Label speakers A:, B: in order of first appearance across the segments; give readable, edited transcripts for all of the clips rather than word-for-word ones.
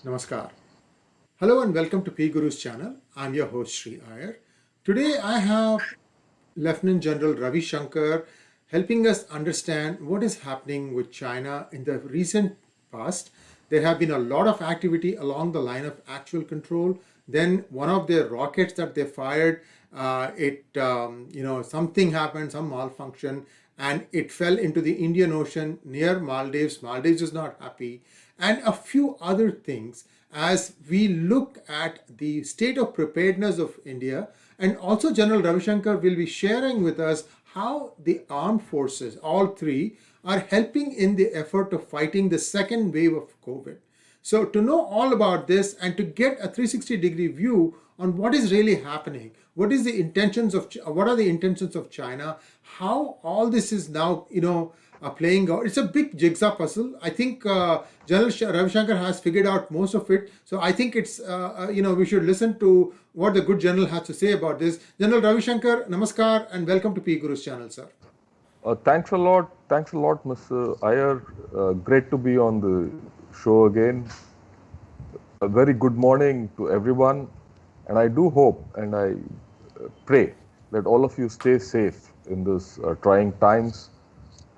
A: Namaskar. Hello and welcome to PGurus channel. I'm your host Sree Iyer. Today I have Lt Gen Ravi Shankar helping us understand what is happening with China in the recent past. There have been a lot of activity along the line of actual control. Then one of their rockets that they fired, something happened, some malfunction, and it fell into the Indian Ocean near Maldives. Maldives is not happy, and a few other things as we look at the state of preparedness of India. And also, General Ravi Shankar will be sharing with us how the armed forces, all three, are helping in the effort of fighting the second wave of COVID. So, to know all about this and to get a 360-degree view on what is really happening, what are the intentions of China, how all this is now, playing out. It's a big jigsaw puzzle. I think General Ravi Shankar has figured out most of it. So I think we should listen to what the good general has to say about this. General Ravi Shankar, namaskar and welcome to PGurus channel, sir.
B: Thanks a lot. Thanks a lot, Mr. Iyer. Great to be on the show again. A very good morning to everyone. And I do hope and I pray that all of you stay safe in this trying times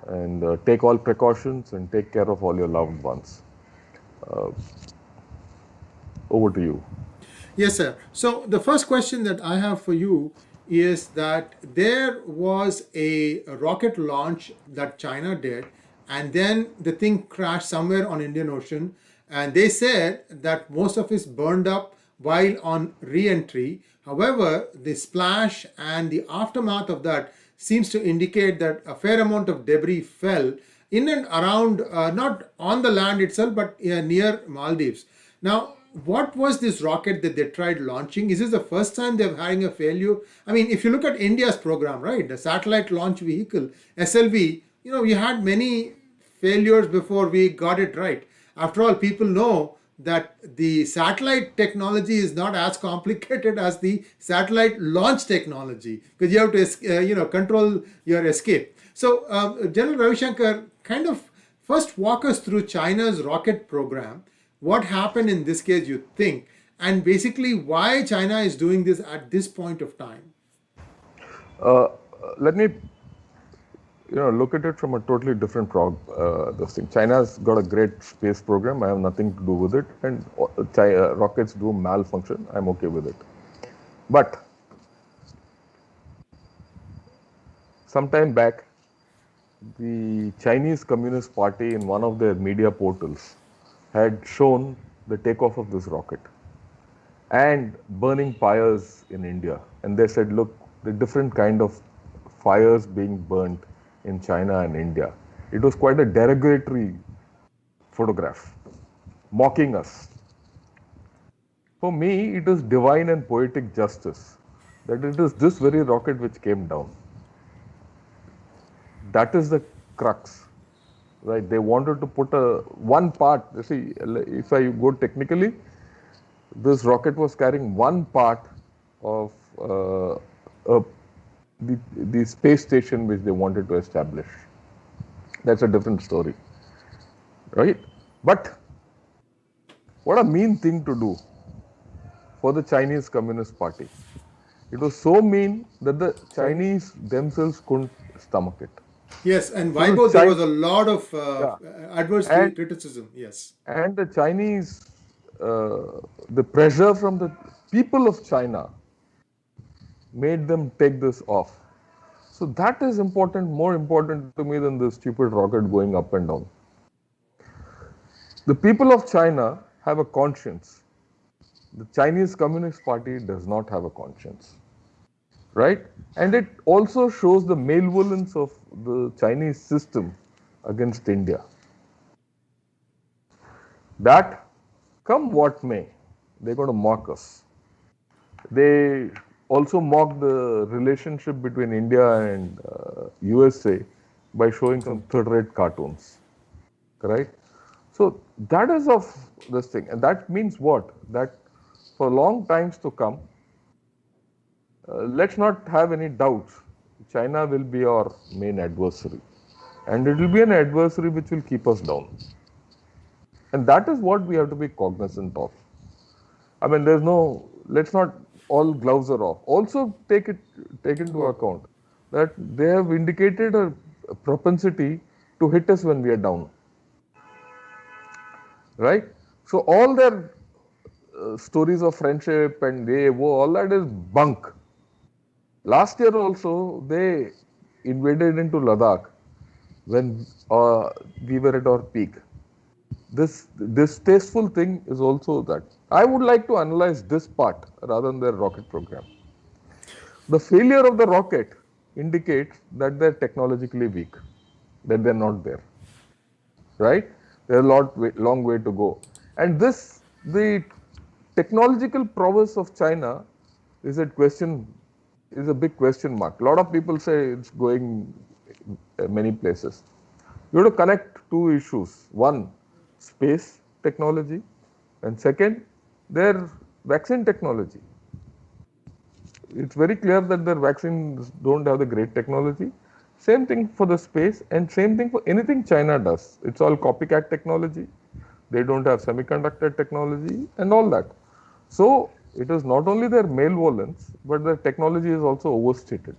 B: and take all precautions and take care of all your loved ones. Over to you.
A: Yes, sir. So the first question that I have for you is that there was a rocket launch that China did, and then the thing crashed somewhere on Indian Ocean, and they said that most of it burned up while on re-entry. However, the splash and the aftermath of that seems to indicate that a fair amount of debris fell in and around, not on the land itself, but near Maldives. Now, what was this rocket that they tried launching? Is this the first time they're having a failure? I mean, if you look at India's program, right, the satellite launch vehicle, SLV, we had many failures before we got it right. After all, people know that the satellite technology is not as complicated as the satellite launch technology because you have to control your escape. So General Ravi Shankar, kind of first walk us through China's rocket program. What happened in this case, you think, and basically why China is doing this at this point of time?
B: Let me look at it from a totally different this thing. China's got a great space program. I have nothing to do with it, and rockets do malfunction. I'm okay with it. But sometime back, the Chinese Communist Party in one of their media portals had shown the takeoff of this rocket and burning pyres in India. And they said, look, the different kind of fires being burnt in China and India. It was quite a derogatory photograph, mocking us. For me, it is divine and poetic justice that it is this very rocket which came down. That is the crux, right? They wanted to put one part. You see, if I go technically, this rocket was carrying one part of the space station which they wanted to establish. That's a different story, right? But what a mean thing to do for the Chinese Communist Party. It was so mean that the Chinese themselves couldn't stomach it.
A: Yes, and Weibo, there was a lot of adverse criticism. Yes.
B: And the Chinese, the pressure from the people of China made them take this off. So that is important, more important to me than the stupid rocket going up and down. The people of China have a conscience. The Chinese Communist Party does not have a conscience, right? And it also shows the malevolence of the Chinese system against India. That, come what may, they're going to mock us. They also mock the relationship between India and USA by showing some third-rate cartoons, right? So that is of this thing. And that means what? That for long times to come, let's not have any doubts. China will be our main adversary. And it will be an adversary which will keep us down. And that is what we have to be cognizant of. I mean, there's no, let's not, all gloves are off. Also take into account that they have indicated a propensity to hit us when we are down, right? So all their stories of friendship and all that is bunk. Last year also, they invaded into Ladakh when we were at our peak. This distasteful thing is also that. I would like to analyze this part rather than their rocket program. The failure of the rocket indicates that they're technologically weak, that they're not there, right? There's long way to go. And the technological prowess of China is a big question mark. A lot of people say it's going many places. You have to connect two issues. One, space technology, and second, their vaccine technology. It's very clear that their vaccines don't have the great technology. Same thing for the space, and same thing for anything China does. It's all copycat technology. They don't have semiconductor technology and all that. So it is not only their malevolence, but their technology is also overstated.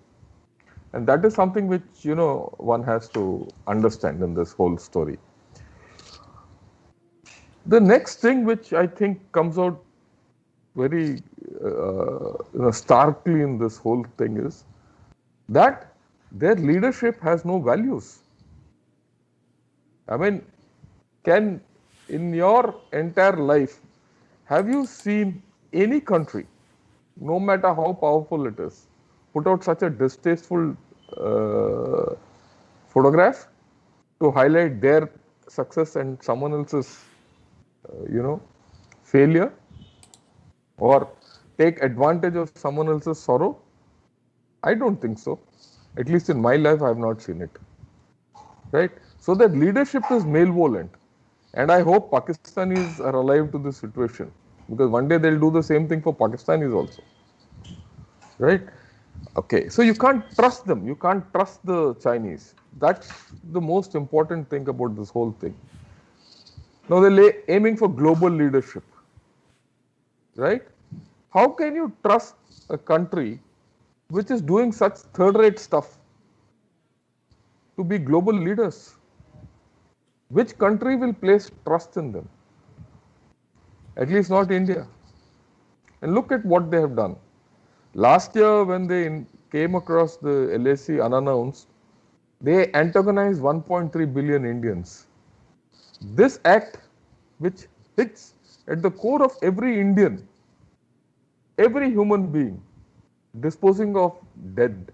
B: And that is something which, one has to understand in this whole story. The next thing which I think comes out very starkly in this whole thing is that their leadership has no values. I mean, in your entire life, have you seen any country, no matter how powerful it is, put out such a distasteful photograph to highlight their success and someone else's, failure, or take advantage of someone else's sorrow? I don't think so. At least in my life, I have not seen it. Right? So that leadership is malevolent. And I hope Pakistanis are alive to this situation, because one day they'll do the same thing for Pakistanis also. Right? Okay, so you can't trust them. You can't trust the Chinese. That's the most important thing about this whole thing. Now they're aiming for global leadership. Right? How can you trust a country which is doing such third-rate stuff to be global leaders? Which country will place trust in them? At least not India. And look at what they have done. Last year, when they came across the LAC unannounced, they antagonized 1.3 billion Indians. This act, which hits at the core of every Indian, every human being, disposing of dead,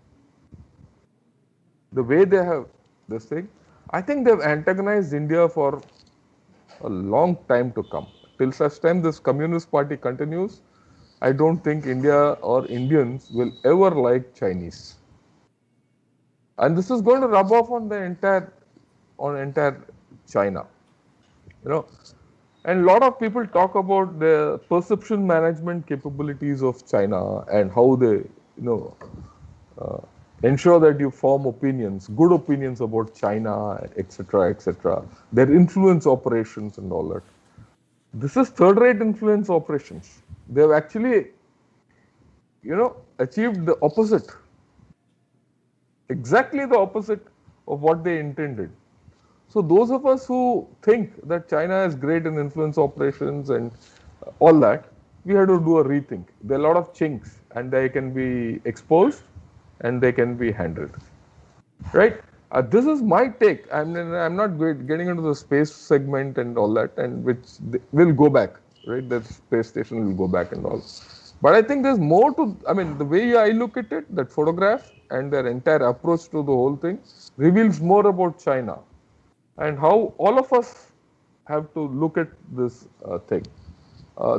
B: the way they have this thing, I think they've antagonized India for a long time to come. Till such time this Communist Party continues, I don't think India or Indians will ever like Chinese. And this is going to rub off on the entire China. And a lot of people talk about the perception management capabilities of China and how they, ensure that you form opinions, good opinions about China, etc., etc. Their influence operations and all that. This is third-rate influence operations. They have actually, achieved the opposite. Exactly the opposite of what they intended. So those of us who think that China is great in influence operations and all that, we have to do a rethink. There are a lot of chinks and they can be exposed and they can be handled. Right? This is my take. I'm not getting into the space segment and all that, and which will go back. Right? The space station will go back and all. But I think there's more to, the way I look at it, that photograph and their entire approach to the whole thing reveals more about China and how all of us have to look at this thing.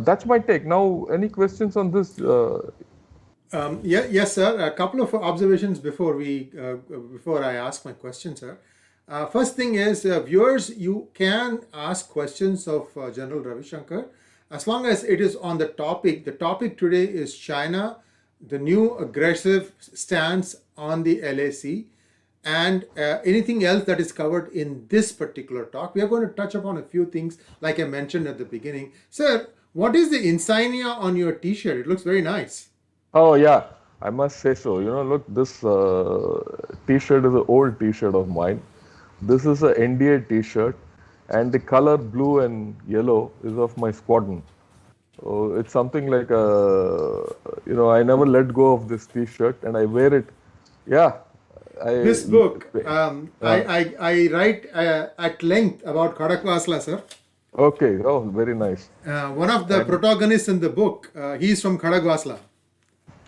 B: That's my take. Now, any questions on this?
A: Yes, sir. A couple of observations before I ask my question, sir. First thing is, viewers, you can ask questions of General Ravi Shankar as long as it is on the topic. The topic today is China, the new aggressive stance on the LAC. and anything else that is covered in this particular talk. We are going to touch upon a few things like I mentioned at the beginning. Sir, what is the insignia on your t-shirt? It looks very nice.
B: Oh yeah, I must say so. Look, this T-shirt is an old T-shirt of mine. This is a NDA T-shirt, and the color blue and yellow is of my squadron. So it's something like I never let go of this T-shirt, and I wear it. Yeah, I.
A: This book,
B: Uh,
A: I write at length about Khadakwasla, sir.
B: okay. Oh, very nice.
A: One of the
B: And
A: protagonists in the book, he's from Khadakwasla.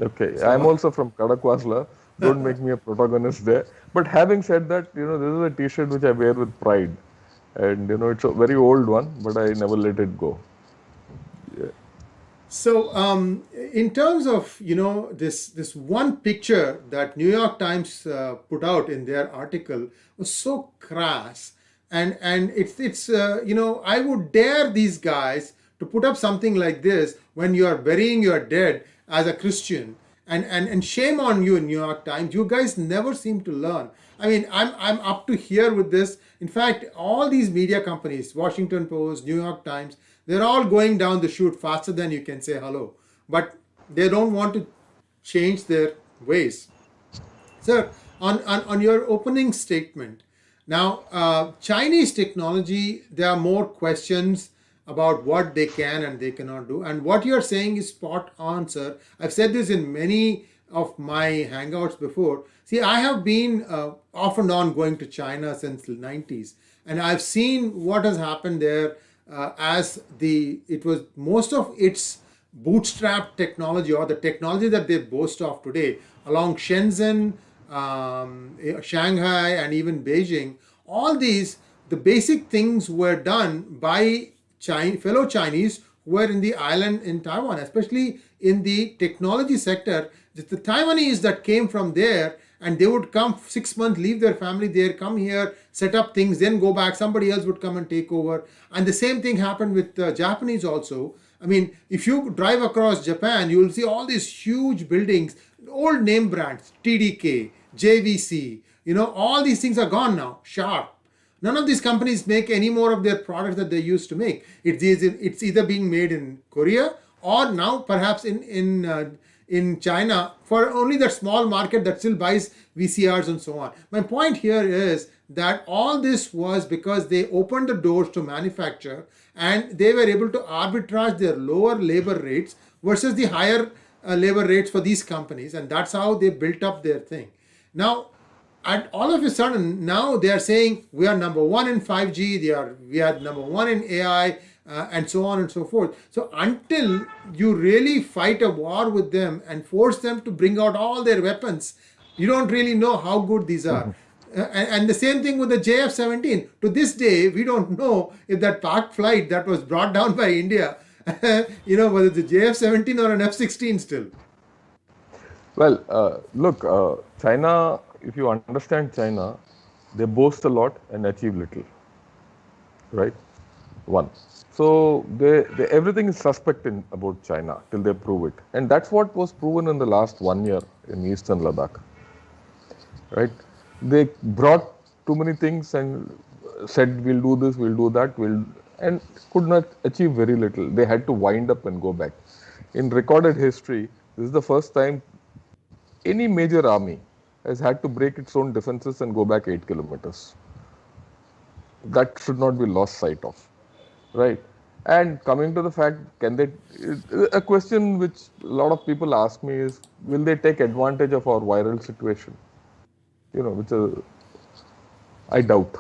B: okay, I'm
A: So,
B: also from Kadakwasla. Don't make me a protagonist there. But having said that, this is a T-shirt which I wear with pride, and it's a very old one, but I never let it go. Yeah.
A: in terms of this one picture that New York Times put out in their article was so crass, and it's I would dare these guys to put up something like this when you are burying your dead as a Christian, and shame on you, New York Times. You guys never seem to learn. I mean, I'm up to here with this. In fact, all these media companies, Washington Post, New York Times, they're all going down the chute faster than you can say hello. But they don't want to change their ways. Sir, on your opening statement, now Chinese technology, there are more questions about what they can and they cannot do. And what you're saying is spot on, sir. I've said this in many of my hangouts before. See, I have been off and on going to China since the 90s, and I've seen what has happened there as it was most of its bootstrap technology, or the technology that they boast of today along Shenzhen, Shanghai, and even Beijing. All these, the basic things were done by fellow Chinese who were in the island in Taiwan, especially in the technology sector. The Taiwanese that came from there, and they would come 6 months, leave their family there, come here, set up things, then go back. Somebody else would come and take over. And the same thing happened with the Japanese also. I mean, if you drive across Japan, you will see all these huge buildings, old name brands, TDK, JVC, all these things are gone now. Sharp. None of these companies make any more of their products that they used to make. It's either being made in Korea, or now perhaps in China, for only that small market that still buys VCRs and so on. My point here is that all this was because they opened the doors to manufacture, and they were able to arbitrage their lower labor rates versus the higher labor rates for these companies, and that's how they built up their thing. Now, and all of a sudden, now they are saying we are number one in 5G, we are number one in AI, and so on and so forth. So until you really fight a war with them and force them to bring out all their weapons, you don't really know how good these are. And the same thing with the JF-17. To this day, we don't know if that Pak flight that was brought down by India, whether it's a JF-17 or an F-16 still.
B: Well, look, China, if you understand China, they boast a lot and achieve little, right? One. So everything is suspect about China till they prove it. And that's what was proven in the last 1 year in Eastern Ladakh, right? They brought too many things and said, we'll do this, we'll do that, and could not achieve very little. They had to wind up and go back. In recorded history, this is the first time any major army has had to break its own defenses and go back 8 kilometers. That should not be lost sight of, right? And coming to the fact, a question which a lot of people ask me is, will they take advantage of our viral situation? I doubt.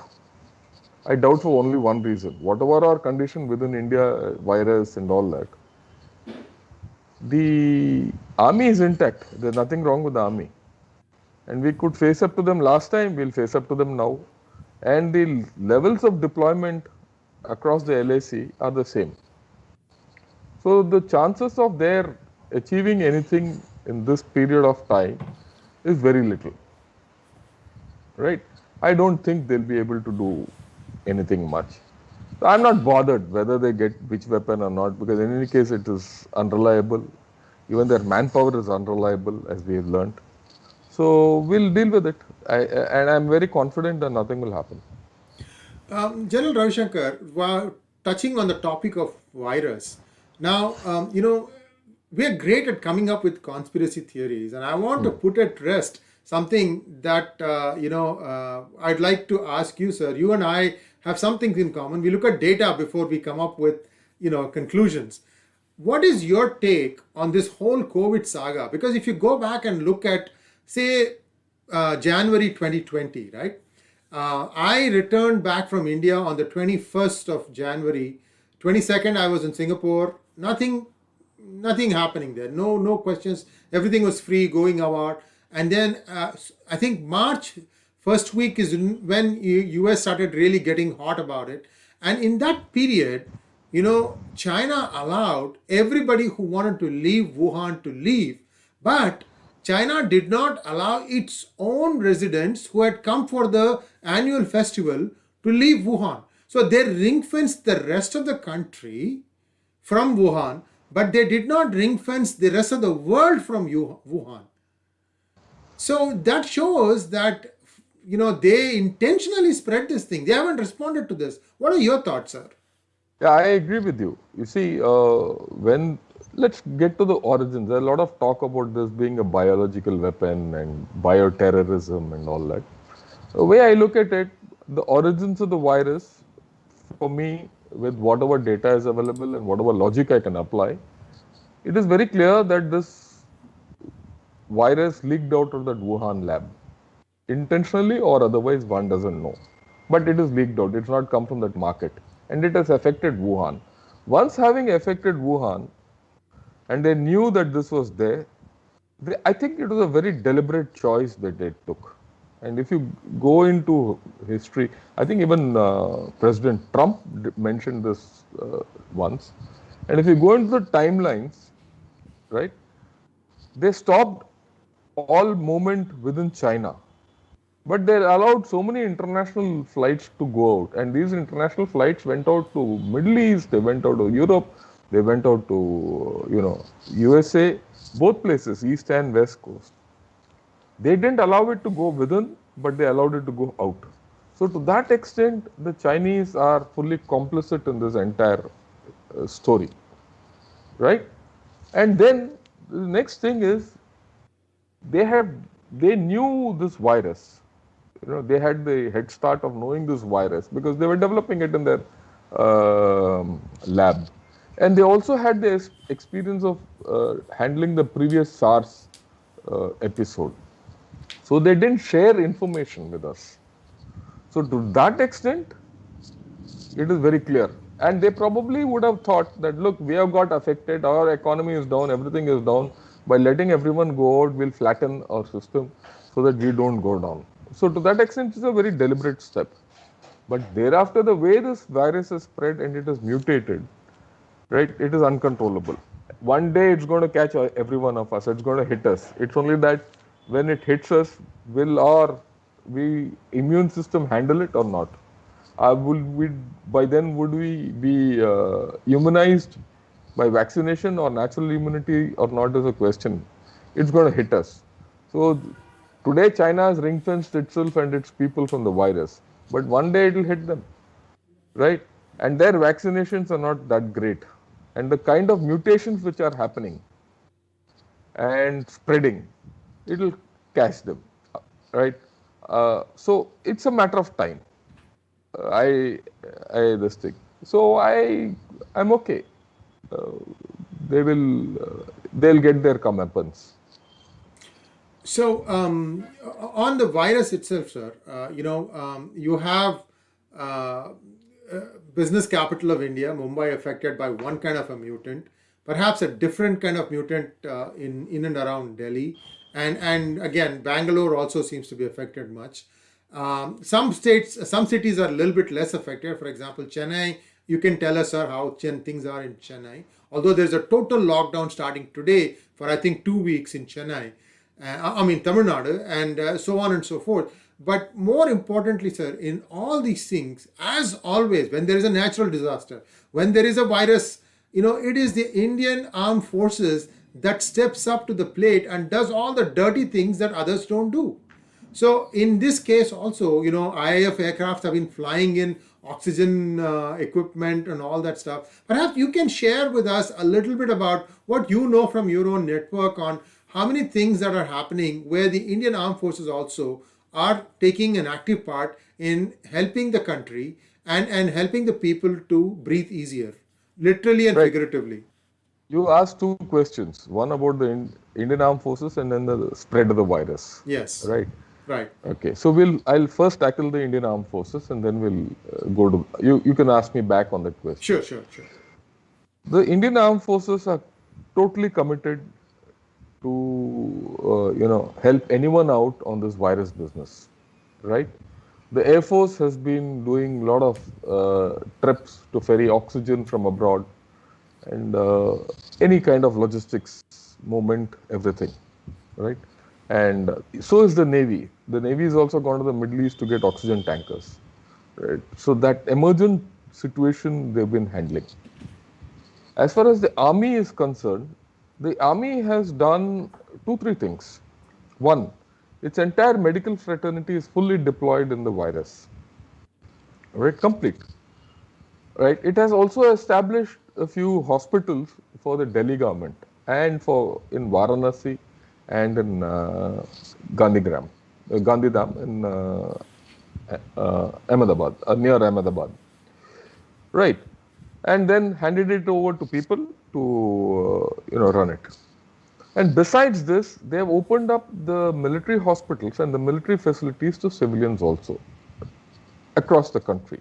B: I doubt for only one reason. Whatever our condition within India, virus and all that, the army is intact. There's nothing wrong with the army. And we could face up to them last time, we'll face up to them now. And the levels of deployment across the LAC are the same. So the chances of their achieving anything in this period of time is very little, right? I don't think they'll be able to do anything much. So I'm not bothered whether they get which weapon or not, because in any case it is unreliable. Even their manpower is unreliable, as we have learned. So we'll deal with it. And I'm very confident that nothing will happen.
A: General Ravi Shankar, while touching on the topic of virus, now, we're great at coming up with conspiracy theories, and I want to put at rest something that, I'd like to ask you, sir. You and I have some things in common. We look at data before we come up with, conclusions. What is your take on this whole COVID saga? Because if you go back and look at, say, January 2020, right? I returned back from India on the 21st of January. 22nd, I was in Singapore. Nothing happening there. No questions. Everything was free, going about. And then I think March first week is when US started really getting hot about it. And in that period, China allowed everybody who wanted to leave Wuhan to leave, but China did not allow its own residents who had come for the annual festival to leave Wuhan. So they ring fenced the rest of the country from Wuhan, but they did not ring fence the rest of the world from Wuhan. So that shows that they intentionally spread this thing. They haven't responded to this. What are your thoughts, sir?
B: Yeah, I agree with you. You see, when let's get to the origins. There's a lot of talk about this being a biological weapon and bioterrorism and all that. The way I look at it, the origins of the virus, for me, with whatever data is available and whatever logic I can apply, it is very clear that this virus leaked out of that Wuhan lab. Intentionally or otherwise, one doesn't know. But it is leaked out. It's not come from that market. And it has affected Wuhan. Once having affected Wuhan, and they knew that this was there, I think it was a very deliberate choice that they took. And if you go into history, I think even President Trump mentioned this once. And if you go into the timelines, right, they stopped all movement within China. But they allowed so many international flights to go out. And these international flights went out to Middle East, they went out to Europe, they went out to, USA, both places, East and West Coast. They didn't allow it to go within, but they allowed it to go out. So to that extent, the Chinese are fully complicit in this entire story, right? And then the next thing is they knew this virus. They had the head start of knowing this virus because they were developing it in their lab. And they also had the experience of handling the previous SARS episode. So they didn't share information with us. So to that extent, it is very clear. And they probably would have thought that, look, we have got affected, our economy is down, everything is down. By letting everyone go out, we'll flatten our system so that we don't go down. So to that extent, it's a very deliberate step. But thereafter, the way this virus has spread and it has mutated, right, it is uncontrollable. One day it's going to catch every one of us, it's going to hit us. It's only that when it hits us, will our immune system handle it or not? By then, would we be immunized by vaccination or natural immunity or not is a question. It's going to hit us. So today China has ring-fenced itself and its people from the virus. But one day it will hit them, right? And their vaccinations are not that great. And the kind of mutations which are happening and spreading, it will catch them, right? So it's a matter of time. This thing. So I'm okay. They'll get their comeuppance.
A: So on the virus itself, sir, you have business capital of India, Mumbai, affected by one kind of a mutant, perhaps a different kind of mutant in and around Delhi, and again Bangalore also seems to be affected much. Some cities are a little bit less affected. For example, Chennai. You can tell us, sir, how things are in Chennai. Although there's a total lockdown starting today for I think 2 weeks in Chennai. Tamil Nadu, and so on and so forth. But more importantly, sir, in all these things, as always, when there is a natural disaster, when there is a virus, it is the Indian armed forces that steps up to the plate and does all the dirty things that others don't do. So in this case also, IAF aircraft have been flying in oxygen equipment and all that stuff. Perhaps you can share with us a little bit about what you know from your own network on how many things that are happening where the Indian Armed Forces also are taking an active part in helping the country and helping the people to breathe easier, literally and
B: Right.
A: figuratively.
B: You asked two questions, one about the Indian Armed Forces and then the spread of the virus,
A: Yes,
B: right?
A: right.
B: Okay, so I'll first tackle the Indian Armed Forces and then we'll go to, you can ask me back on that question.
A: Sure, sure, sure.
B: The Indian Armed Forces are totally committed to, help anyone out on this virus business, right? The Air Force has been doing a lot of trips to ferry oxygen from abroad and any kind of logistics movement, everything, right? And so is the Navy. The Navy has also gone to the Middle East to get oxygen tankers, right? So that emergent situation they've been handling. As far as the Army is concerned, the Army has done two, three things. One, its entire medical fraternity is fully deployed in the virus, right? Complete. Right. It has also established a few hospitals for the Delhi government and for in Varanasi and in Gandhidham in Ahmedabad, near Ahmedabad. Right. And then handed it over to people to run it. And besides this, they have opened up the military hospitals and the military facilities to civilians also across the country.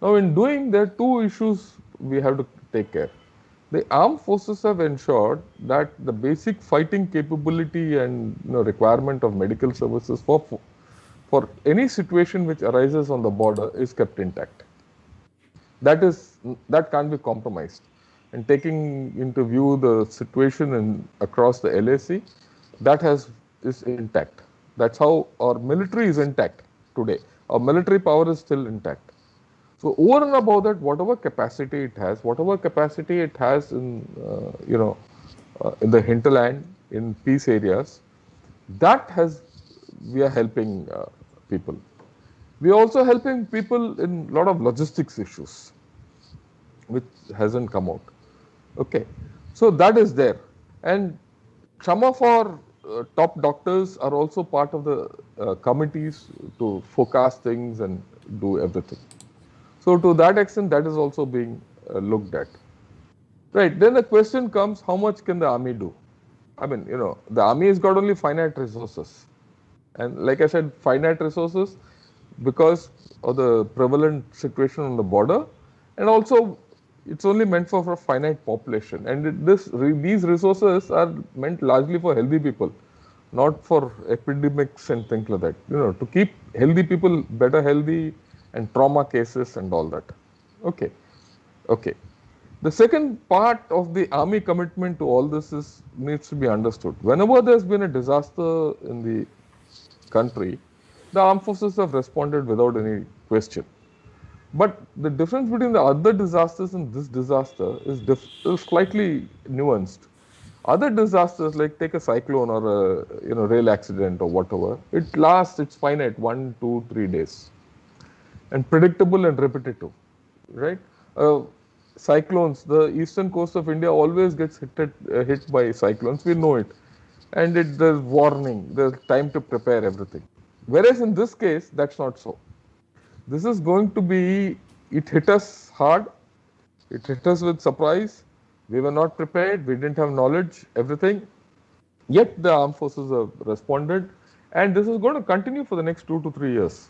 B: Now, in doing, there are two issues we have to take care. The armed forces have ensured that the basic fighting capability and requirement of medical services for any situation which arises on the border is kept intact. That can't be compromised. And taking into view the situation across the LAC, that is intact. That's how our military is intact today. Our military power is still intact. So over and above that, whatever capacity it has in the hinterland, in peace areas, that has we are helping people. We are also helping people in a lot of logistics issues, which hasn't come out. Okay, so that is there, and some of our top doctors are also part of the committees to forecast things and do everything. So to that extent, that is also being looked at. Right. Then the question comes, how much can the army do? I mean, the army has got only finite resources. And like I said, finite resources because of the prevalent situation on the border. And also, it's only meant for a finite population. And these resources are meant largely for healthy people, not for epidemics and things like that. To keep healthy people better healthy and trauma cases and all that. Okay. Okay. The second part of the army commitment to all this needs to be understood. Whenever there's been a disaster in the country, the armed forces have responded without any question. But the difference between the other disasters and this disaster is slightly nuanced. Other disasters, like take a cyclone or a rail accident or whatever, it's finite 1, 2, 3 days, and predictable and repetitive, right? Cyclones, the eastern coast of India always gets hit by cyclones. We know it, and there's warning, there's time to prepare everything. Whereas in this case, that's not so. This is going to be, it hit us hard, it hit us with surprise. We were not prepared, we didn't have knowledge, everything. Yet the armed forces have responded, and this is going to continue for the next 2 to 3 years.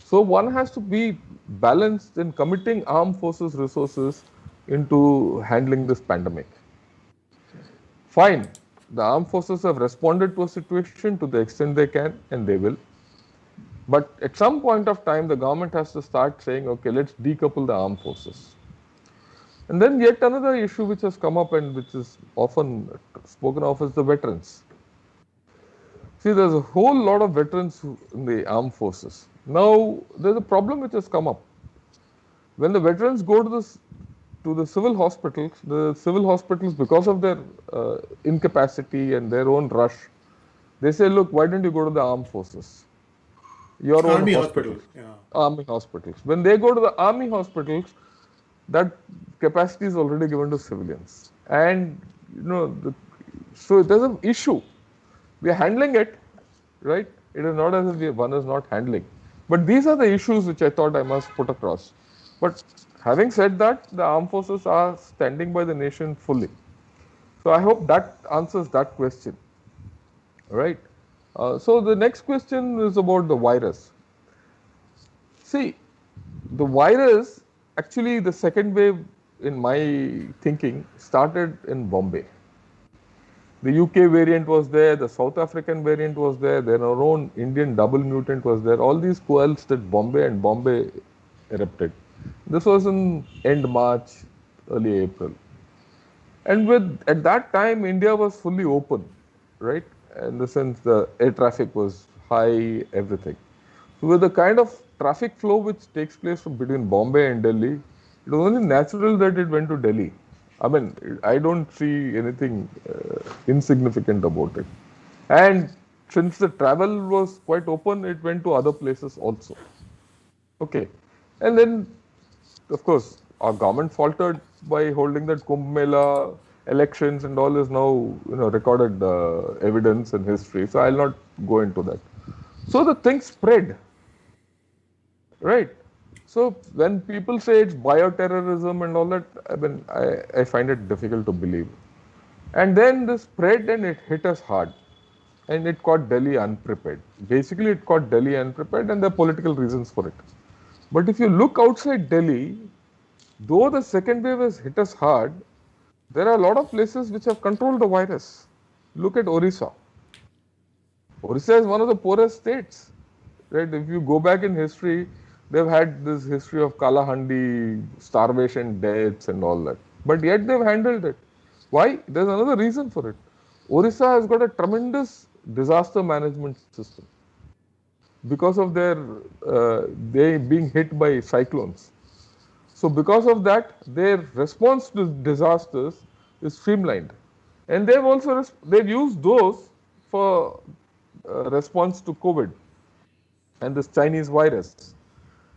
B: So one has to be balanced in committing armed forces resources into handling this pandemic. Fine, the armed forces have responded to a situation to the extent they can, and they will. But at some point of time, the government has to start saying, okay, let's decouple the armed forces. And then yet another issue which has come up and which is often spoken of is the veterans. See, there's a whole lot of veterans in the armed forces. Now, there's a problem which has come up. When the veterans go to to the civil hospitals, because of their incapacity and their own rush, they say, look, why don't you go to the armed forces, your own
A: Army hospital.
B: hospitals,
A: Yeah.
B: army hospitals. When they go to the army hospitals, that capacity is already given to civilians. And, so there's an issue. We are handling it, right? It is not as if one is not handling. But these are the issues which I thought I must put across. But having said that, the armed forces are standing by the nation fully. So I hope that answers that question, right? So the next question is about the virus. See, the virus, actually, the second wave, in my thinking, started in Bombay. The UK variant was there, the South African variant was there, then our own Indian double mutant was there. All these coalesced at Bombay, and Bombay erupted. This was in end March, early April. And at that time, India was fully open, right? In the sense the air traffic was high, everything. So with the kind of traffic flow which takes place from between Bombay and Delhi, it was only natural that it went to Delhi. I mean, I don't see anything insignificant about it. And since the travel was quite open, it went to other places also. Okay. And then, of course, our government faltered by holding that Kumbh Mela, elections and all is now, recorded evidence and history. So I'll not go into that. So the thing spread, right? So when people say it's bioterrorism and all that, I mean, I find it difficult to believe. And then this spread and it hit us hard. And it caught Delhi unprepared. Basically, it caught Delhi unprepared, and there are political reasons for it. But if you look outside Delhi, though the second wave has hit us hard, there are a lot of places which have controlled the virus. Look at Orissa. Orissa is one of the poorest states, right? If you go back in history, they've had this history of Kalahandi, starvation, deaths, and all that. But yet they've handled it. Why? There's another reason for it. Orissa has got a tremendous disaster management system because of they being hit by cyclones. So because of that, their response to disasters is streamlined, and they've used those for response to COVID and this Chinese virus.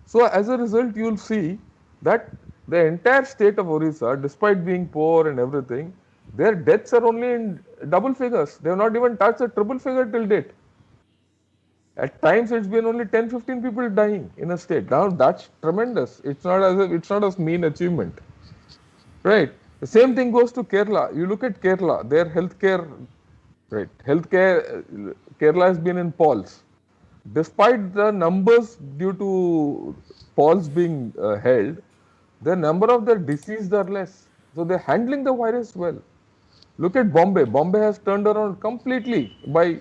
B: So as a result, you'll see that the entire state of Orissa, despite being poor and everything, their deaths are only in double figures. They have not even touched a triple figure till date. At times, it's been only 10, 15 people dying in a state. Now that's tremendous. It's not a mean achievement, right? The same thing goes to Kerala. You look at Kerala, their healthcare, right? Kerala has been in pause. Despite the numbers due to polls being held, the number of the deceased are less. So they're handling the virus well. Look at Bombay. Bombay has turned around completely by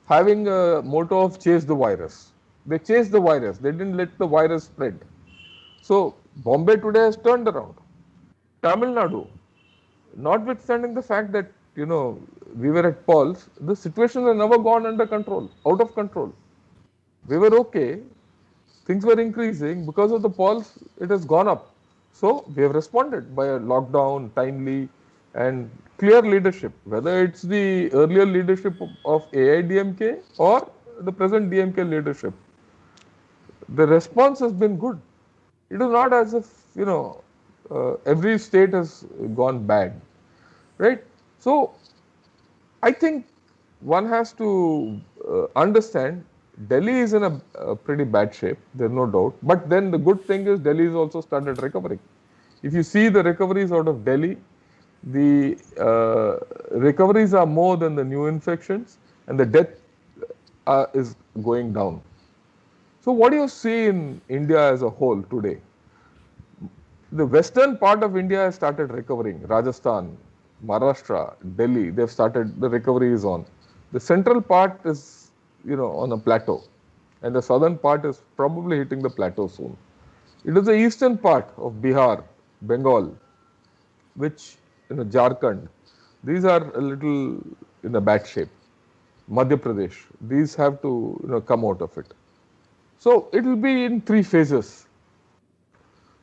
B: having a motto of chase the virus. They chased the virus. They didn't let the virus spread. So Bombay today has turned around. Tamil Nadu, notwithstanding the fact that we were at pulse, the situation has never gone under control, out of control. We were okay, things were increasing. Because of the pulse, it has gone up. So we have responded by a lockdown, timely, and clear leadership, whether it's the earlier leadership of AIDMK or the present DMK leadership. The response has been good. It is not as if, every state has gone bad, right? So I think one has to understand Delhi is in a pretty bad shape, there's no doubt. But then the good thing is Delhi has also started recovering. If you see the recoveries out of Delhi, the recoveries are more than the new infections, and the death is going down. So what do you see in India as a whole today? The western part of India has started recovering. Rajasthan, Maharashtra, Delhi, they've started, the recovery is on. The central part is, on a plateau, and the southern part is probably hitting the plateau soon. It is the eastern part of Bihar, Bengal, which, Jharkhand, these are a little in a bad shape. Madhya Pradesh, these have to, come out of it. So it will be in three phases.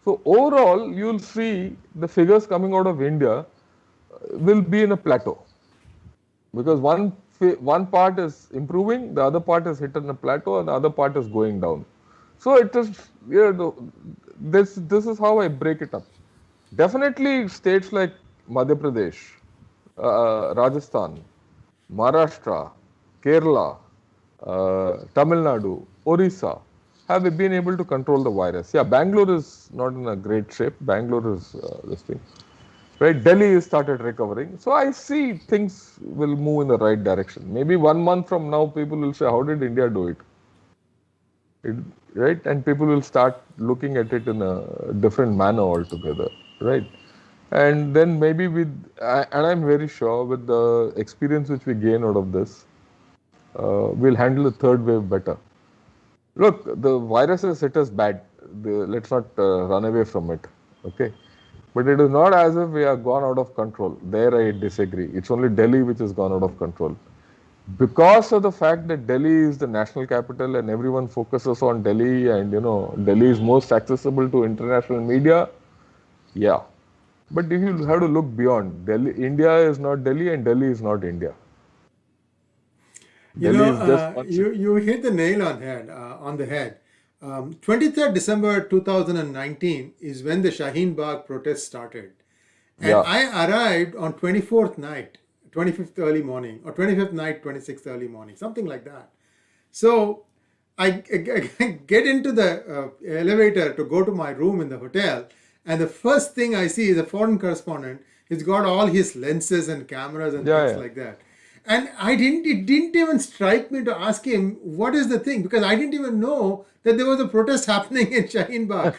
B: So overall, you'll see the figures coming out of India will be in a plateau, because one part is improving, the other part is hit on a plateau, and the other part is going down. So it is, this is how I break it up. Definitely states like Madhya Pradesh, Rajasthan, Maharashtra, Kerala, Tamil Nadu, Orissa have been able to control the virus. Yeah, Bangalore is not in a great shape. Bangalore is this thing. Right, Delhi has started recovering. So I see things will move in the right direction. Maybe 1 month from now, people will say, how did India do it? it right? And people will start looking at it in a different manner altogether, right? And then maybe and I'm very sure with the experience which we gain out of this, we'll handle the third wave better. Look, the virus has hit us bad. Let's not run away from it. Okay. But it is not as if we have gone out of control. There I disagree. It's only Delhi which has gone out of control. Because of the fact that Delhi is the national capital and everyone focuses on Delhi, and Delhi is most accessible to international media. Yeah. But if you have to look beyond, India is not Delhi and Delhi is not India. Delhi is just one city.
A: You hit the nail on the head. 23rd December 2019 is when the Shaheen Bagh protest started. And
B: Yeah.
A: I arrived on 24th night, 25th early morning, or 25th night, 26th early morning, something like that. So I get into the elevator to go to my room in the hotel, and the first thing I see is a foreign correspondent. He's got all his lenses and cameras and
B: Yeah,
A: things
B: yeah.
A: like that. And it didn't even strike me to ask him what is the thing, because I didn't even know that there was a protest happening in Shaheen Bagh.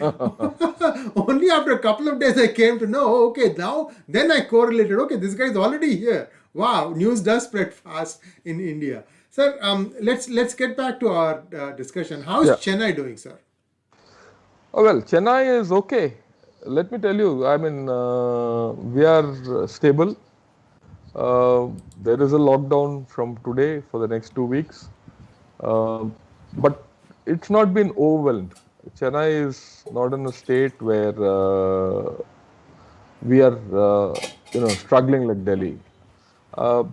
A: Only after a couple of days I came to know, okay, now, then I correlated, okay, this guy is already here. Wow, news does spread fast in India. Sir, let's get back to our discussion. How is
B: Yeah.
A: Chennai doing, sir?
B: Oh, well, Chennai is okay. Let me tell you, I mean, we are stable. There is a lockdown from today for the next 2 weeks. But it's not been overwhelmed. Chennai is not in a state where we are, struggling like Delhi. Uh,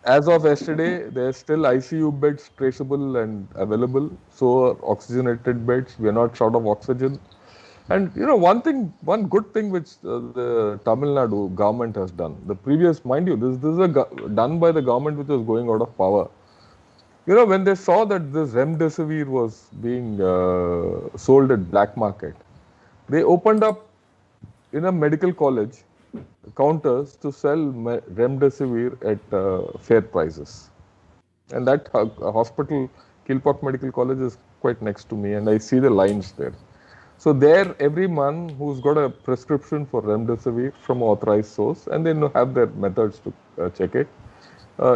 B: as of yesterday, there are still ICU beds traceable and available. So are oxygenated beds. We are not short of oxygen. And one good thing which the Tamil Nadu government has done. The previous, mind you, this is done by the government which was going out of power. When they saw that this remdesivir was being sold at black market, they opened up in a medical college counters to sell remdesivir at fair prices. And that hospital, Kilpauk Medical College, is quite next to me, and I see the lines there. So there, every man who's got a prescription for remdesivir from authorized source, and they have their methods to check it,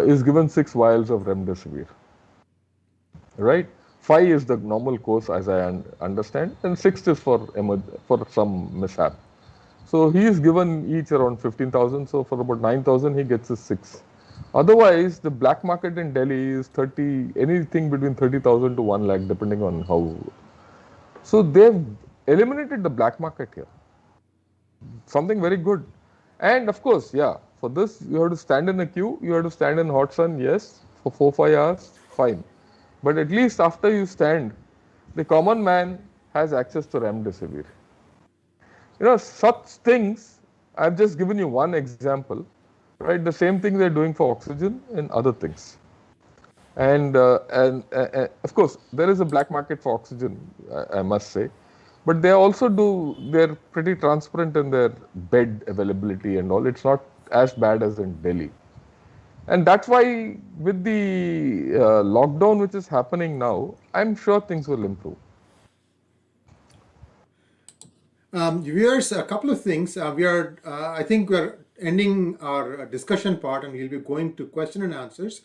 B: is given 6 vials of remdesivir. Right? 5 is the normal course, as I understand, and 6th is for some mishap. So he is given each around 15,000. So for about 9,000, he gets his 6. Otherwise, the black market in Delhi is anything between 30,000 to 1 lakh, depending on how. So they've eliminated the black market here. Something very good. And of course, yeah, for this, you have to stand in a queue, you have to stand in hot sun, yes, for 4-5 hours, fine. But at least after you stand, the common man has access to remdesivir. Such things, I've just given you one example, right? The same thing they're doing for oxygen and other things. And of course, there is a black market for oxygen, I must say. But they're pretty transparent in their bed availability and all. It's not as bad as in Delhi. And that's why with the lockdown which is happening now, I'm sure things will improve.
A: Viewers, a couple of things. I think we're ending our discussion part, and we'll be going to question and answers.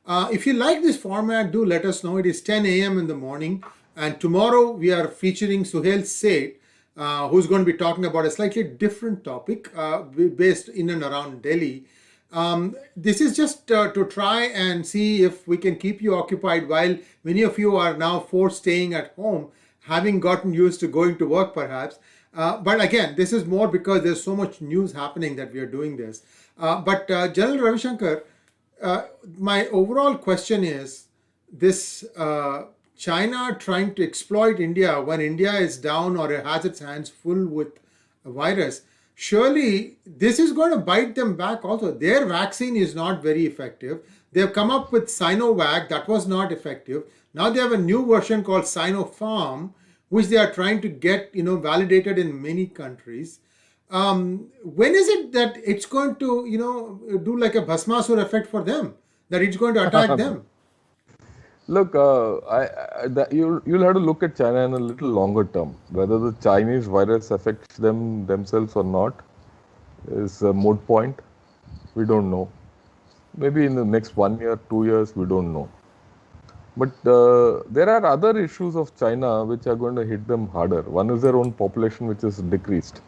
A: If you like this format, do let us know. It is 10 a.m. in the morning, and tomorrow we are featuring Suhail Seth, who's going to be talking about a slightly different topic based in and around Delhi. This is just to try and see if we can keep you occupied while many of you are now forced staying at home, having gotten used to going to work perhaps. But again, this is more because there's so much news happening that we are doing this. But General Ravi Shankar, my overall question is this: China trying to exploit India when India is down or it has its hands full with a virus. Surely this is going to bite them back also. Their vaccine is not very effective. They've come up with Sinovac, that was not effective. Now they have a new version called Sinopharm, which they are trying to get validated in many countries. When is it that it's going to do like a Bhasmasur effect for them, that it's going to attack them?
B: Look, you'll have to look at China in a little longer term. Whether the Chinese virus affects them themselves or not is a moot point. We don't know. Maybe in the next 1 year, 2 years, we don't know. But there are other issues of China which are going to hit them harder. One is their own population, which is decreased,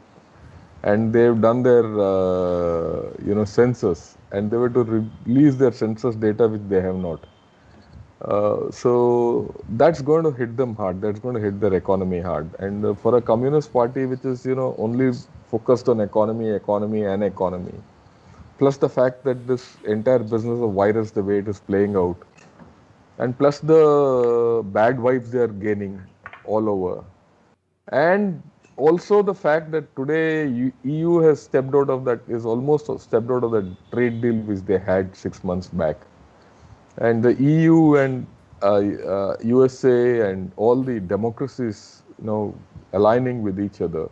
B: and they've done their census, and they were to release their census data, which they have not. So that's going to hit them hard. That's going to hit their economy hard. And for a communist party which is only focused on economy, plus the fact that this entire business of virus, the way it is playing out, and plus the bad vibes they are gaining all over, and also the fact that today EU has stepped out of that, is almost stepped out of the trade deal which they had 6 months back. And the EU and USA and all the democracies, aligning with each other.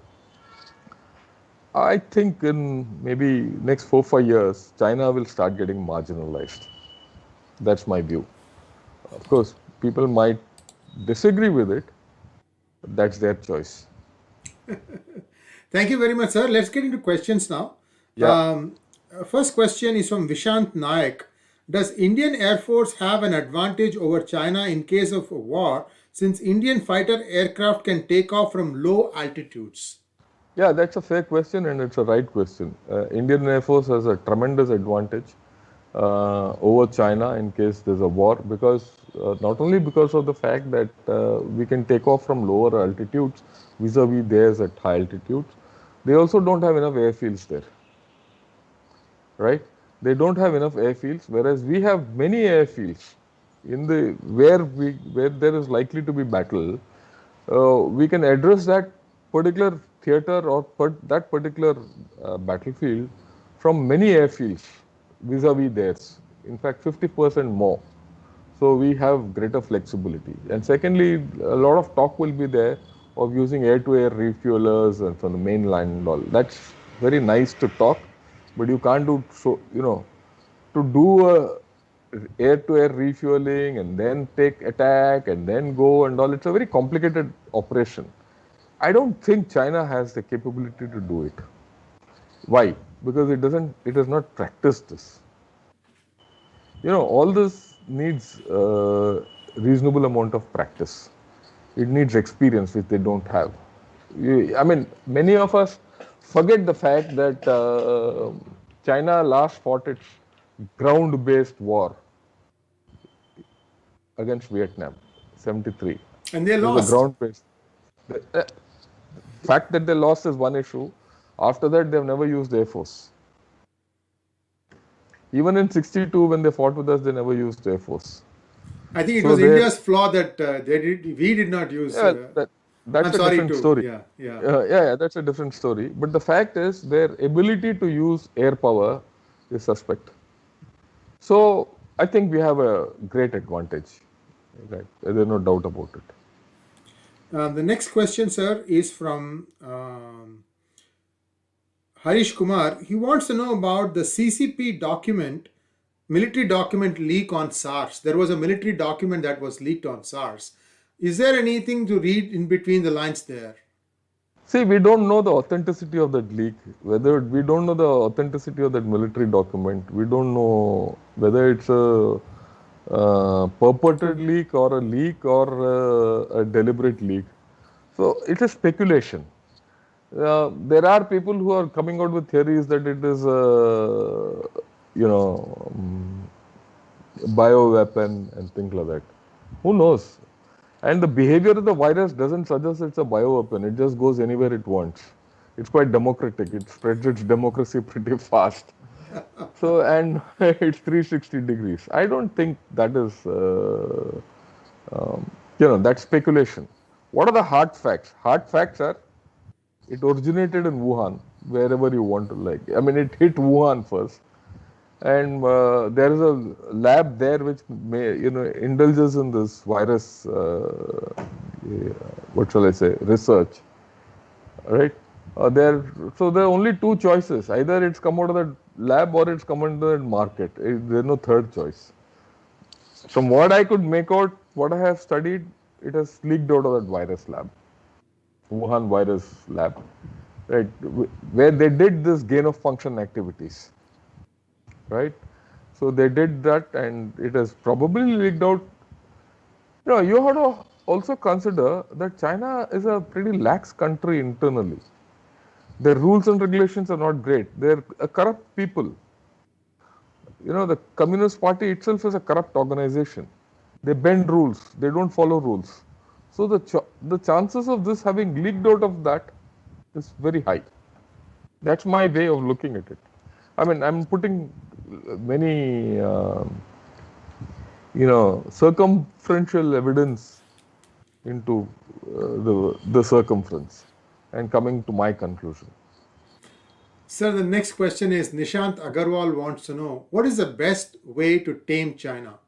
B: I think in maybe next 4-5 years, China will start getting marginalized. That's my view. Of course, people might disagree with it, but that's their choice.
A: Thank you very much, sir. Let's get into questions now.
B: Yeah.
A: First question is from Vishant Naik. Does Indian Air Force have an advantage over China in case of a war, since Indian fighter aircraft can take off from low altitudes?
B: Yeah, that's a fair question, and it's a right question. Indian Air Force has a tremendous advantage over China in case there's a war, because not only because of the fact that we can take off from lower altitudes vis-a-vis theirs at high altitudes, they also don't have enough airfields there, right? They don't have enough airfields, whereas we have many airfields in the where there is likely to be battle. We can address that particular theater or that particular battlefield from many airfields vis-a-vis theirs. In fact, 50% more. So we have greater flexibility. And secondly, a lot of talk will be there of using air-to-air refuelers and from the mainland and all. That's very nice to talk, but you can't do so. To do a air-to-air refueling and then take attack and then go and all, it's a very complicated operation. I don't think China has the capability to do it. Why? Because it has not practiced this. All this needs reasonable amount of practice. It needs experience, which they don't have. I mean, many of us forget the fact that China last fought its ground-based war against Vietnam, 73.
A: And they
B: It was a
A: lost.
B: ground-based. The fact that they lost is one issue. After that, they've never used Air Force. Even in 62, when they fought with us, they never used Air Force.
A: I think it was India's flaw that we did not use.
B: Yeah, that's
A: I'm
B: a
A: sorry
B: different story.
A: Yeah.
B: That's a different story. But the fact is, their ability to use air power is suspect. So I think we have a great advantage. Right? There's no doubt about it.
A: The next question, sir, is from Harish Kumar. He wants to know about the CCP document, military document leak on SARS. There was a military document that was leaked on SARS. Is there anything to read in between the lines there?
B: See, we don't know the authenticity of that leak. We don't know the authenticity of that military document. We don't know whether it's a purported leak or a deliberate leak. So it is speculation. There are people who are coming out with theories that it is bioweapon and things like that. Who knows? And the behavior of the virus doesn't suggest it's a bioweapon. It just goes anywhere it wants. It's quite democratic. It spreads its democracy pretty fast. So, and it's 360 degrees. I don't think that is, that's speculation. What are the hard facts? Hard facts are it originated in Wuhan, wherever you want to like. I mean, it hit Wuhan first. And there is a lab there which indulges in this virus, what shall I say, research, right? So there are only two choices. Either it's come out of the lab or it's come out of the market. There's no third choice. From what I could make out, what I have studied, it has leaked out of that virus lab, Wuhan virus lab, right? Where they did this gain of function activities, right? So they did that and it has probably leaked out. You have to also consider that China is a pretty lax country internally. Their rules and regulations are not great. They're a corrupt people. The Communist Party itself is a corrupt organization. They bend rules. They don't follow rules. So the chances of this having leaked out of that is very high. That's my way of looking at it. I mean, I'm putting many, circumferential evidence into the circumference and coming to my conclusion.
A: Sir, the next question is Nishant Agarwal wants to know what is the best way to tame China?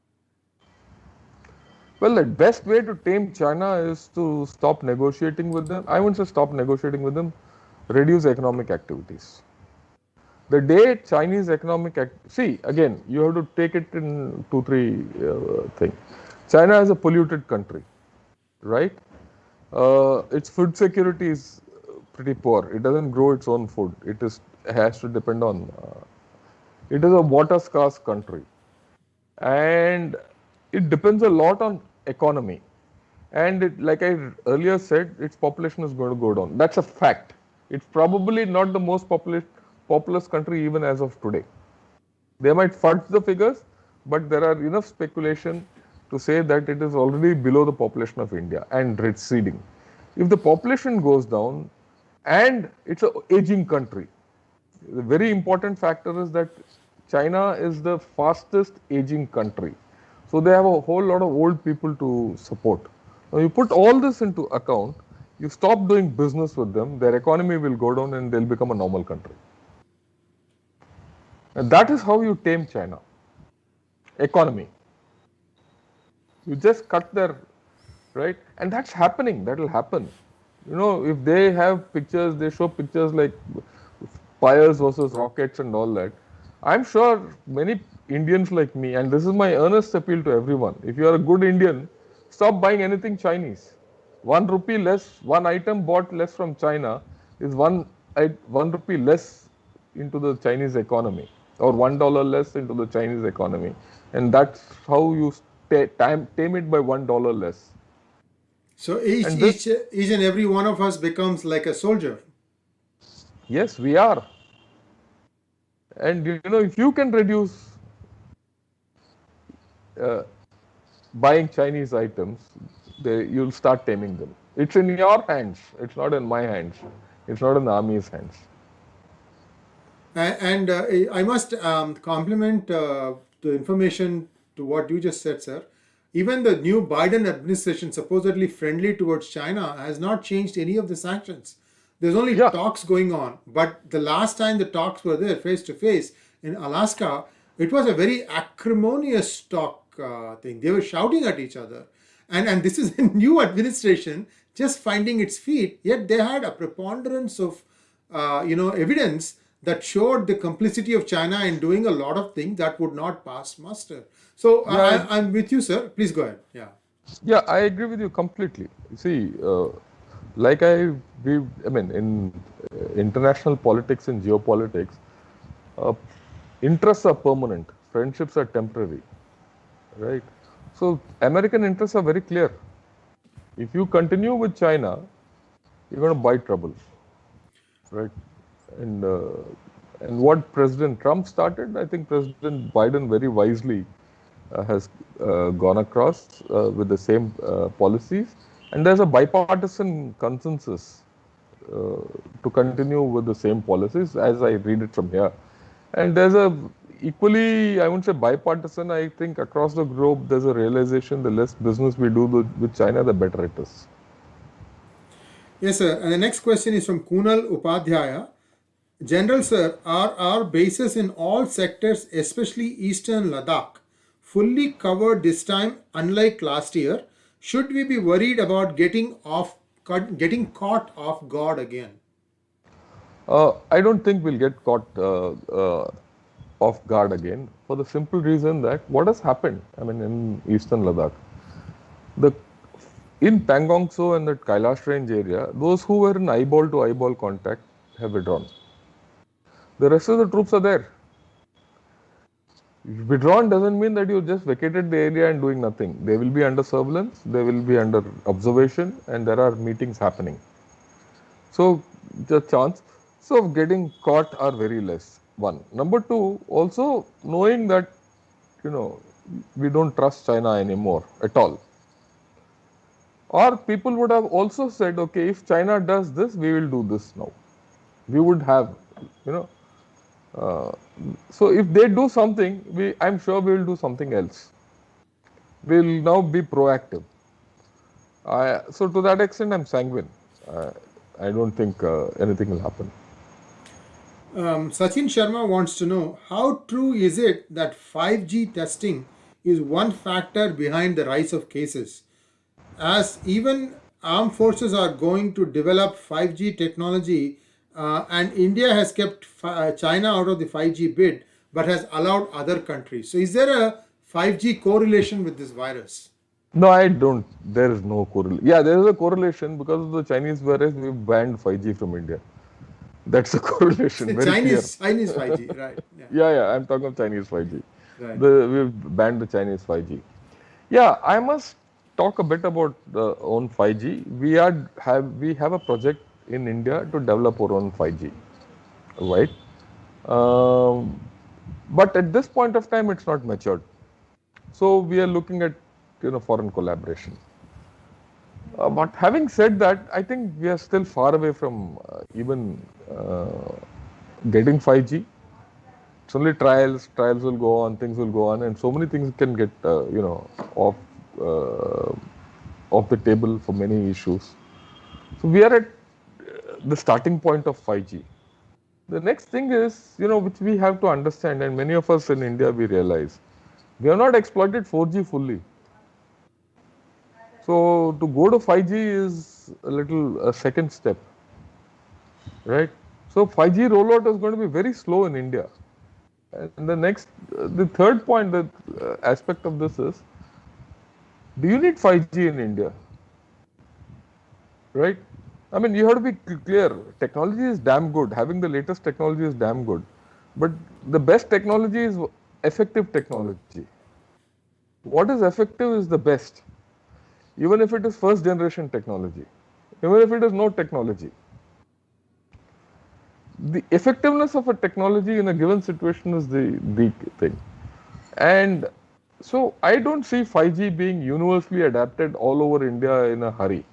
B: Well, the best way to tame China is to stop negotiating with them. I wouldn't say stop negotiating with them, reduce economic activities. The day Chinese see, again, you have to take it in 2-3 things. China is a polluted country, right? Its food security is pretty poor. It doesn't grow its own food. It has to depend on. It is a water scarce country, and it depends a lot on economy. And like I earlier said, its population is going to go down. That's a fact. It's probably not the most populous country even as of today. They might fudge the figures, but there are enough speculation to say that it is already below the population of India and receding. If the population goes down, and it's an aging country, the very important factor is that China is the fastest aging country. So they have a whole lot of old people to support. Now you put all this into account, you stop doing business with them, their economy will go down and they'll become a normal country. And that is how you tame China. Economy. You just cut their, right? And that's happening, that will happen. If they have pictures, they show pictures like fires versus rockets and all that. I'm sure many Indians like me, and this is my earnest appeal to everyone, if you are a good Indian, stop buying anything Chinese. 1 rupee less, one item bought less from China is 1 rupee less into the Chinese economy, or $1 less into the Chinese economy. And that's how you tame it by $1 less.
A: So each and every one of us becomes like a soldier.
B: Yes, we are. And if you can reduce buying Chinese items, you'll start taming them. It's in your hands. It's not in my hands. It's not in the army's hands.
A: And I must compliment the information to what you just said, sir. Even the new Biden administration, supposedly friendly towards China, has not changed any of the sanctions. There's only talks going on. But the last time the talks were there face to face in Alaska, it was a very acrimonious talk thing. They were shouting at each other. And this is a new administration just finding its feet, yet they had a preponderance of evidence that showed the complicity of China in doing a lot of things that would not pass muster. So I'm with you, sir. Please go ahead.
B: Yeah, I agree with you completely. See, in international politics and geopolitics, interests are permanent, friendships are temporary, right? So American interests are very clear. If you continue with China, you're going to buy trouble, right? And what President Trump started, I think President Biden very wisely has gone across with the same policies, and there's a bipartisan consensus uh, to continue with the same policies as I read it from here. And there's a equally, I wouldn't say bipartisan, I think across the globe there's a realization the less business we do with China, the better it is.
A: Yes, sir. And the next question is from Kunal Upadhyaya. General Sir, are our bases in all sectors, especially eastern Ladakh, fully covered this time, unlike last year? Should we be worried about getting caught off guard again?
B: I don't think we'll get caught off guard again for the simple reason that what has happened, I mean, in eastern Ladakh, the in Pangong Tso and the Kailash range area, those who were in eyeball to eyeball contact have withdrawn. The rest of the troops are there. Withdrawn doesn't mean that you just vacated the area and doing nothing. They will be under surveillance, they will be under observation, and there are meetings happening. So the chances of getting caught are very less. One. Number two, also knowing that you know we don't trust China anymore at all. Or people would have also said, okay, if China does this, we will do this now. We would have, you know. Uh, so if they do something, I'm sure we will do something else. We'll now be proactive. So to that extent, I'm sanguine. I don't think anything will happen.
A: Sachin Sharma wants to know how true is it that 5G testing is one factor behind the rise of cases? As even armed forces are going to develop 5G technology, and India has kept China out of the 5G bid but has allowed other countries. So, is there a 5G correlation with this virus?
B: No, I don't. There is no correlation. Yeah, there is a correlation because of the Chinese virus. We banned 5G from India. That's a correlation, very clear.
A: Chinese 5G, right? Yeah,
B: Yeah. I'm talking of Chinese 5G.
A: right.
B: We've banned the Chinese 5G. Yeah, I must talk a bit about the own 5G. We have a project in India to develop our own 5G, right? Um, but at this point of time, it's not matured. So we are looking at foreign collaboration. But having said that, I think we are still far away from even getting 5G. It's only trials. Trials will go on, things will go on, and so many things can get off uh, off the table for many issues. So we are at the starting point of 5G. The next thing is, which we have to understand, and many of us in India we realize, we have not exploited 4G fully. So to go to 5G is a second step, right? So 5G rollout is going to be very slow in India. And the third point, the aspect of this is, do you need 5G in India? Right? I mean, you have to be clear. Technology is damn good. Having the latest technology is damn good. But the best technology is effective technology. What is effective is the best. Even if it is first generation technology. Even if it is no technology. The effectiveness of a technology in a given situation is the thing. And so I don't see 5G being universally adapted all over India in a hurry.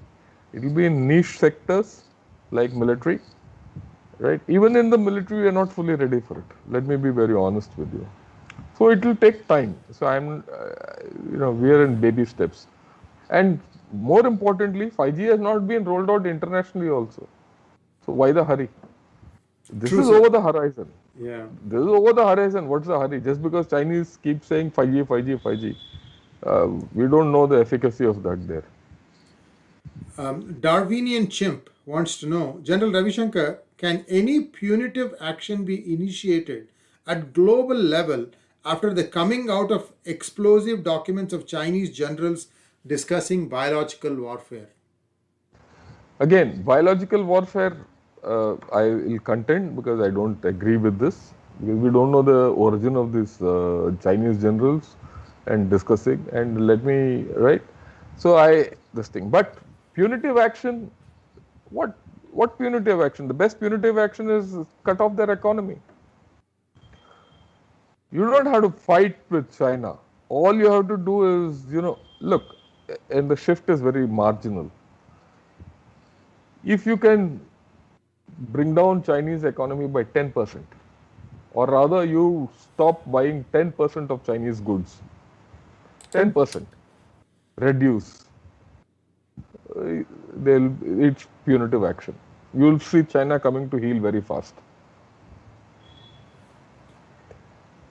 B: It will be in niche sectors like military, right? Even in the military, we are not fully ready for it. Let me be very honest with you. So it will take time. So we are in baby steps. And more importantly, 5G has not been rolled out internationally also. So why the hurry? This
A: True,
B: is
A: sir.
B: over the horizon.
A: Yeah.
B: This is over the horizon. What's the hurry? Just because Chinese keep saying 5G, 5G, 5G, we don't know the efficacy of that there.
A: Darwinian Chimp wants to know, General Ravi Shankar, can any punitive action be initiated at global level after the coming out of explosive documents of Chinese generals discussing biological warfare?
B: Again, biological warfare, I will contend because I don't agree with this. Because we don't know the origin of these Chinese generals and discussing. And let me, right? So this thing. But punitive action, what punitive action? The best punitive action is cut off their economy. You don't have to fight with China all you have to do is, look, and the shift is very marginal. If you can bring down Chinese economy by 10%, or rather you stop buying 10% of Chinese goods, 10% reduce, it's punitive action. You'll see China coming to heel very fast.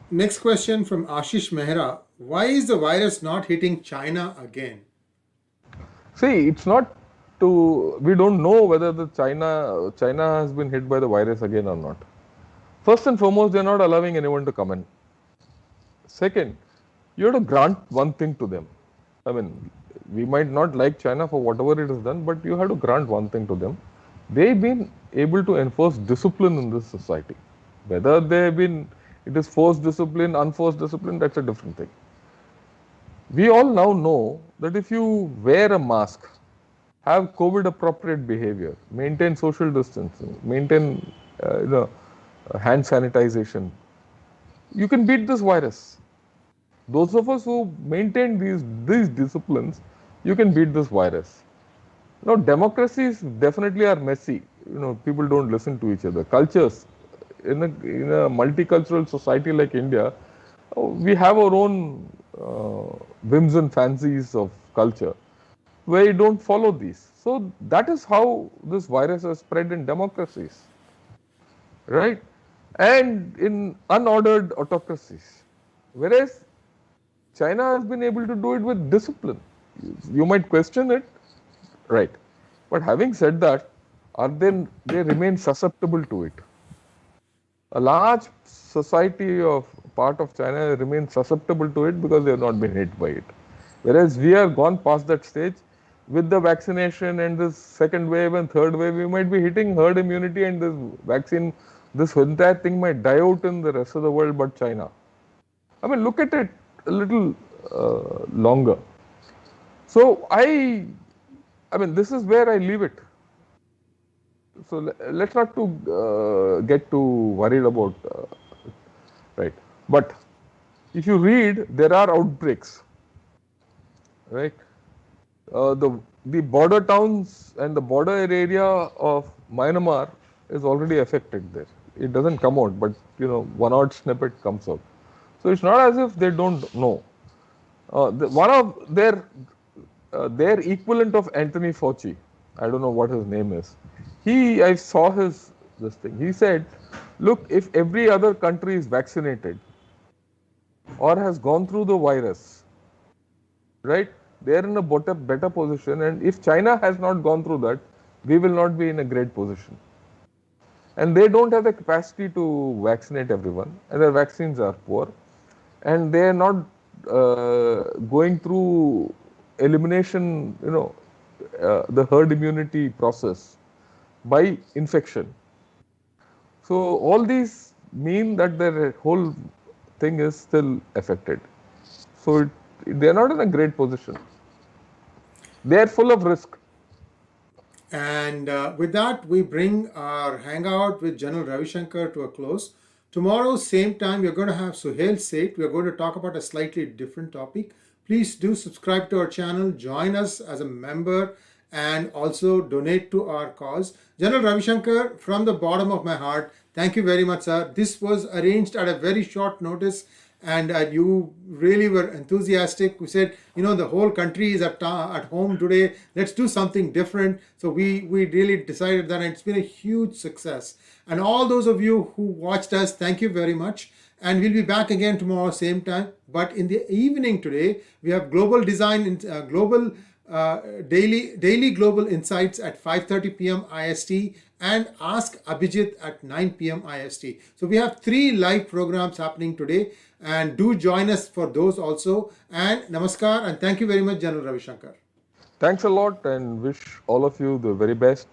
A: Next question from Ashish Mehra. Why is the virus not hitting China again?
B: See, it's not to, we don't know whether the China has been hit by the virus again or not. First and foremost, they're not allowing anyone to come in. Second, you have to grant one thing to them. I mean, we might not like China for whatever it has done, but you have to grant one thing to them. They've been able to enforce discipline in this society. Whether it is forced discipline, unforced discipline, that's a different thing. We all now know that if you wear a mask, have COVID appropriate behavior, maintain social distancing, maintain hand sanitization, you can beat this virus. Those of us who maintain these disciplines, you can beat this virus. Now, democracies definitely are messy. People don't listen to each other. Cultures, in a multicultural society like India, we have our own whims and fancies of culture where you don't follow these. So that is how this virus has spread in democracies, right? And in unordered autocracies. Whereas China has been able to do it with discipline. You might question it, right? But having said that, they remain susceptible to it. A large society of part of China remains susceptible to it because they have not been hit by it. Whereas we are gone past that stage. With the vaccination and this second wave and third wave, we might be hitting herd immunity, and this entire thing might die out in the rest of the world but China. I mean, look at it a little longer. So I mean, this is where I leave it. So let's not get too worried about, right? But if you read, there are outbreaks, right? The border towns and the border area of Myanmar is already affected there. It doesn't come out, but one odd snippet comes out. So it's not as if they don't know. One of their equivalent of Anthony Fauci, I don't know what his name is. I saw this thing. He said, look, if every other country is vaccinated or has gone through the virus, right? They're in a better position, and if China has not gone through that, we will not be in a great position. And they don't have the capacity to vaccinate everyone, and their vaccines are poor, and they are not going through elimination, the herd immunity process by infection. So all these mean that their whole thing is still affected. So they are not in a great position. They are full of risk.
A: And with that, we bring our hangout with General Ravi Shankar to a close. Tomorrow, same time, we're going to have Suhail Seth. We're going to talk about a slightly different topic. Please do subscribe to our channel, join us as a member, and also donate to our cause. General Ravi Shankar, from the bottom of my heart, thank you very much, sir. This was arranged at a very short notice, and you really were enthusiastic. We said, the whole country is at home today. Let's do something different. So we really decided that, and it's been a huge success. And all those of you who watched us, thank you very much. And we'll be back again tomorrow, same time. But in the evening today, we have global design, daily global insights at 5:30 p.m. IST, and Ask Abhijit at 9 p.m. IST. So we have 3 live programs happening today, and do join us for those also. And namaskar, and thank you very much, General Ravi Shankar.
B: Thanks a lot, and wish all of you the very best.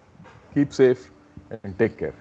B: Keep safe and take care.